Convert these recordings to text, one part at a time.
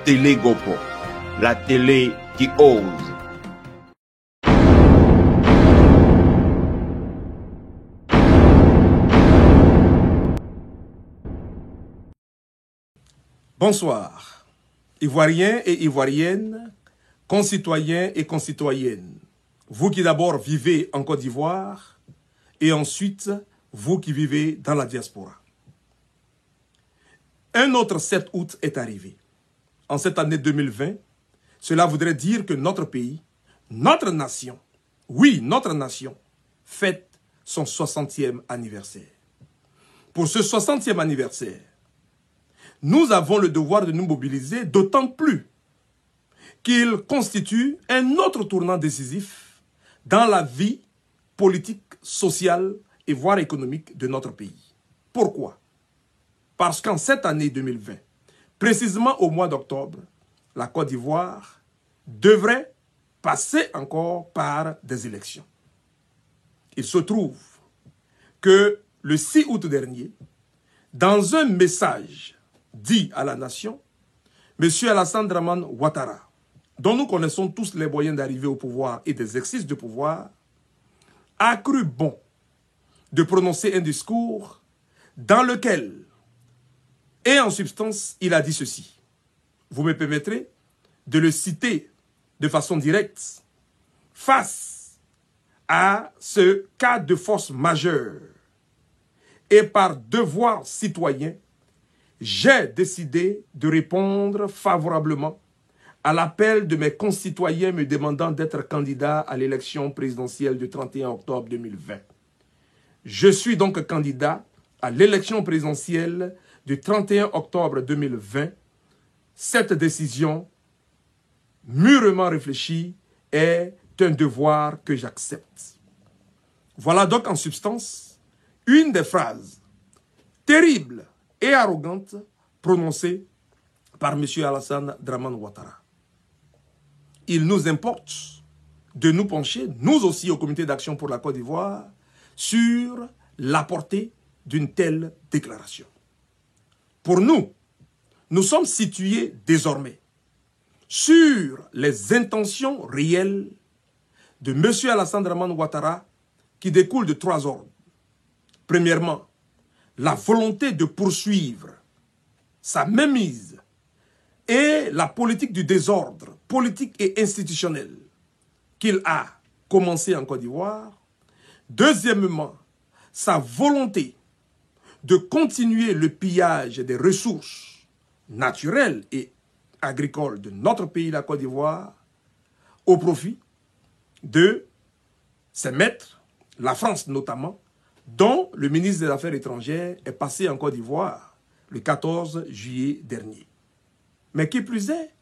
Télé Gopo, la télé qui ose. Bonsoir, Ivoiriens et Ivoiriennes, concitoyens et concitoyennes. Vous qui d'abord vivez en Côte d'Ivoire et ensuite vous qui vivez dans la diaspora. Un autre 7 août est arrivé. En cette année 2020, cela voudrait dire que notre pays, notre nation, oui, notre nation, fête son 60e anniversaire. Pour ce 60e anniversaire, nous avons le devoir de nous mobiliser, d'autant plus qu'il constitue un autre tournant décisif dans la vie politique, sociale et voire économique de notre pays. Pourquoi? Parce qu'en cette année 2020, précisément au mois d'octobre, la Côte d'Ivoire devrait passer encore par des élections. Il se trouve que le 6 août dernier, dans un message dit à la nation, M. Alassane Dramane Ouattara, dont nous connaissons tous les moyens d'arriver au pouvoir et des exercices de pouvoir, a cru bon de prononcer un discours dans lequel, et en substance, il a dit ceci. Vous me permettrez de le citer de façon directe. Face à ce cas de force majeure et par devoir citoyen, j'ai décidé de répondre favorablement à l'appel de mes concitoyens me demandant d'être candidat à l'élection présidentielle du 31 octobre 2020. Je suis donc candidat à l'élection présidentielle du 31 octobre 2020. Cette décision, mûrement réfléchie, est un devoir que j'accepte. Voilà donc en substance une des phrases terribles et arrogante prononcée par M. Alassane Dramane Ouattara. Il nous importe de nous pencher, nous aussi au Comité d'action pour la Côte d'Ivoire, sur la portée d'une telle déclaration. Pour nous, nous sommes situés désormais sur les intentions réelles de M. Alassane Dramane Ouattara qui découlent de 3 ordres. Premièrement, la volonté de poursuivre sa mainmise et la politique du désordre, politique et institutionnel, qu'il a commencé en Côte d'Ivoire. Deuxièmement, sa volonté de continuer le pillage des ressources naturelles et agricoles de notre pays, la Côte d'Ivoire, au profit de ses maîtres, la France notamment, dont le ministre des Affaires étrangères est passé en Côte d'Ivoire le 14 juillet dernier. Mais qui plus est,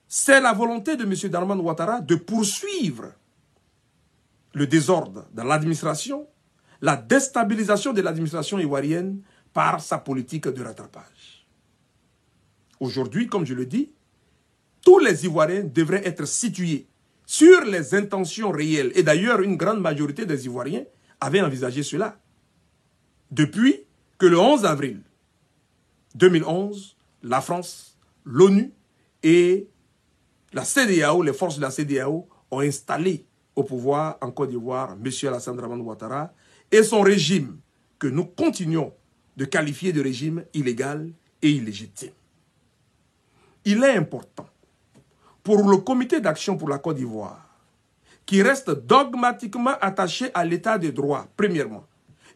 c'est la volonté de M. Dramane Ouattara de poursuivre le désordre dans l'administration, la déstabilisation de l'administration ivoirienne par sa politique de rattrapage. Aujourd'hui, comme je le dis, tous les Ivoiriens devraient être situés sur les intentions réelles. Et d'ailleurs, une grande majorité des Ivoiriens avaient envisagé cela. Depuis que le 11 avril 2011, la France, l'ONU et la CEDEAO, les forces de la CEDEAO, ont installé au pouvoir en Côte d'Ivoire M. Alassane Dramane Ouattara et son régime, que nous continuons de qualifier de régime illégal et illégitime. Il est important pour le Comité d'action pour la Côte d'Ivoire, qui reste dogmatiquement attaché à l'état de droit, premièrement,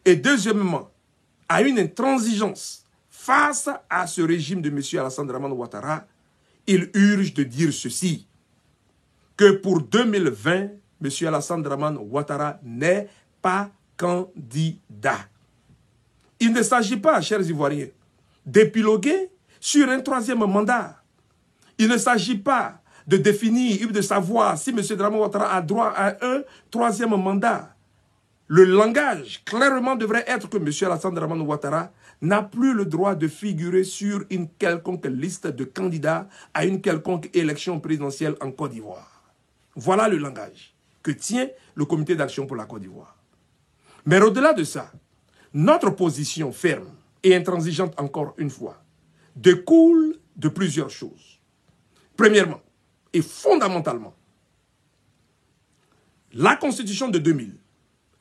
et deuxièmement, à une intransigeance face à ce régime de M. Alassane Dramane Ouattara, il urge de dire ceci, que pour 2020, M. Alassane Dramane Ouattara n'est pas candidat. Il ne s'agit pas, chers Ivoiriens, d'épiloguer sur un 3e mandat. Il ne s'agit pas de définir, de savoir si M. Dramane Ouattara a droit à un 3e mandat. Le langage, clairement, devrait être que M. Alassane Dramane Ouattara n'a plus le droit de figurer sur une quelconque liste de candidats à une quelconque élection présidentielle en Côte d'Ivoire. Voilà le langage que tient le Comité d'action pour la Côte d'Ivoire. Mais au-delà de ça, notre position ferme et intransigeante encore une fois découle de plusieurs choses. Premièrement, et fondamentalement, la Constitution de 2000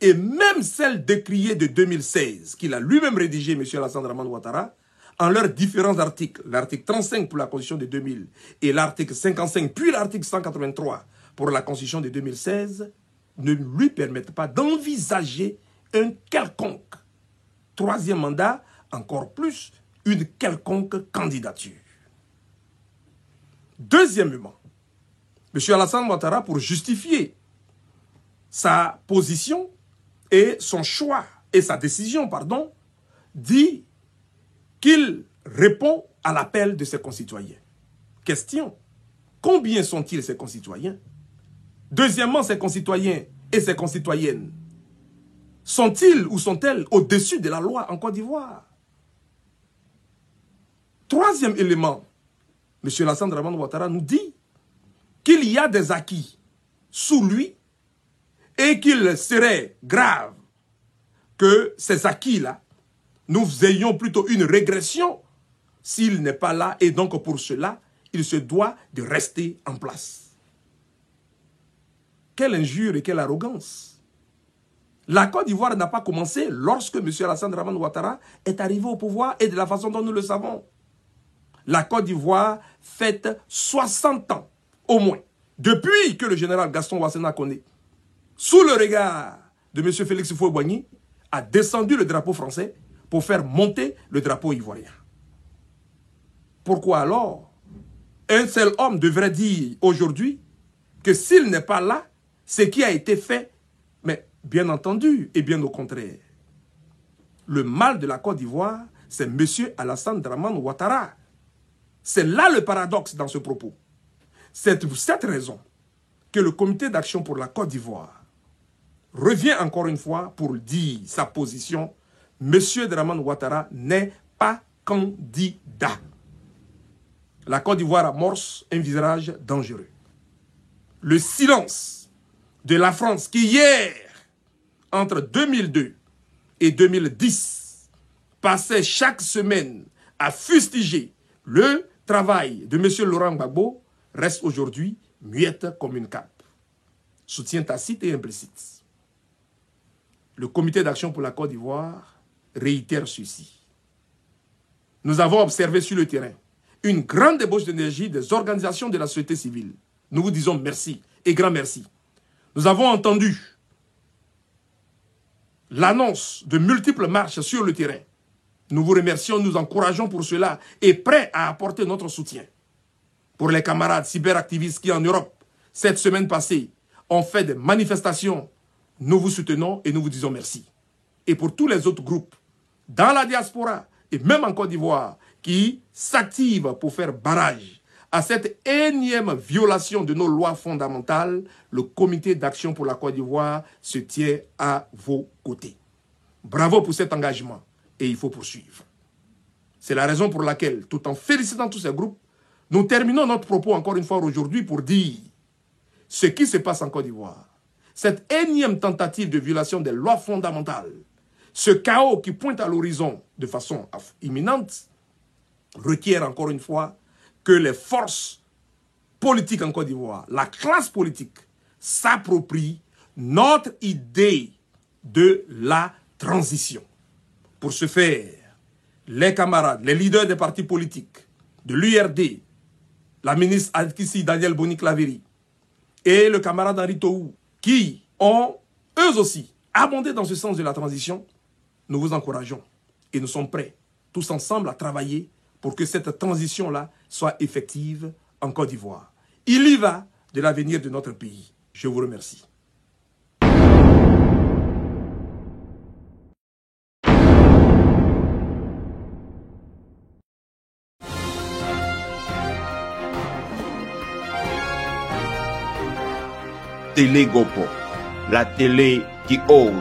et même celle décriée de 2016, qu'il a lui-même rédigée, M. Alassane Dramane Ouattara, en leurs différents articles, l'article 35 pour la Constitution de 2000 et l'article 55, puis l'article 183 pour la Constitution de 2016, ne lui permettent pas d'envisager un quelconque troisième mandat, encore plus une quelconque candidature. Deuxièmement, M. Alassane Ouattara, pour justifier sa position et son choix et sa décision, pardon, dit qu'il répond à l'appel de ses concitoyens. Question, combien sont-ils ces concitoyens? Deuxièmement, ces concitoyens et ces concitoyennes sont-ils ou sont-elles au-dessus de la loi en Côte d'Ivoire? Troisième élément, M. Alassane Dramane Ouattara nous dit qu'il y a des acquis sous lui et qu'il serait grave que ces acquis-là, nous ayons plutôt une régression s'il n'est pas là, et donc pour cela, il se doit de rester en place. Quelle injure et quelle arrogance! La Côte d'Ivoire n'a pas commencé lorsque M. Alassane Dramane Ouattara est arrivé au pouvoir et de la façon dont nous le savons. La Côte d'Ivoire fête 60 ans, au moins, depuis que le général Gaston Ouassena Koné, sous le regard de M. Félix Houphouët-Boigny, a descendu le drapeau français pour faire monter le drapeau ivoirien. Pourquoi alors un seul homme devrait dire aujourd'hui que s'il n'est pas là, ce qui a été fait, mais bien entendu et bien au contraire. Le mal de la Côte d'Ivoire, c'est M. Alassane Dramane Ouattara. C'est là le paradoxe dans ce propos. C'est pour cette raison que le comité d'action pour la Côte d'Ivoire revient encore une fois pour dire sa position. M. Dramane Ouattara n'est pas candidat. La Côte d'Ivoire amorce un virage dangereux. Le silence de la France qui hier, entre 2002 et 2010, passait chaque semaine à fustiger le travail de M. Laurent Gbagbo, reste aujourd'hui muette comme une cape. Soutien tacite et implicite. Le comité d'action pour la Côte d'Ivoire réitère ceci. Nous avons observé sur le terrain une grande débauche d'énergie des organisations de la société civile. Nous vous disons merci et grand merci. Nous avons entendu l'annonce de multiples marches sur le terrain. Nous vous remercions, nous encourageons pour cela et prêts à apporter notre soutien. Pour les camarades cyberactivistes qui en Europe, cette semaine passée, ont fait des manifestations, nous vous soutenons et nous vous disons merci. Et pour tous les autres groupes, dans la diaspora et même en Côte d'Ivoire, qui s'activent pour faire barrage à cette énième violation de nos lois fondamentales, le comité d'action pour la Côte d'Ivoire se tient à vos côtés. Bravo pour cet engagement et il faut poursuivre. C'est la raison pour laquelle, tout en félicitant tous ces groupes, nous terminons notre propos encore une fois aujourd'hui pour dire ce qui se passe en Côte d'Ivoire. Cette énième tentative de violation des lois fondamentales, ce chaos qui pointe à l'horizon de façon imminente, requiert encore une fois que les forces politiques en Côte d'Ivoire, la classe politique, s'approprient notre idée de la transition. Pour ce faire, les camarades, les leaders des partis politiques, de l'URD, la ministre Adkissi Daniel Boni-Claveri et le camarade Henri Tohou, qui ont eux aussi abondé dans ce sens de la transition, nous vous encourageons et nous sommes prêts tous ensemble à travailler pour que cette transition-là soit effective en Côte d'Ivoire. Il y va de l'avenir de notre pays. Je vous remercie. Télé Gopo, la télé qui ose.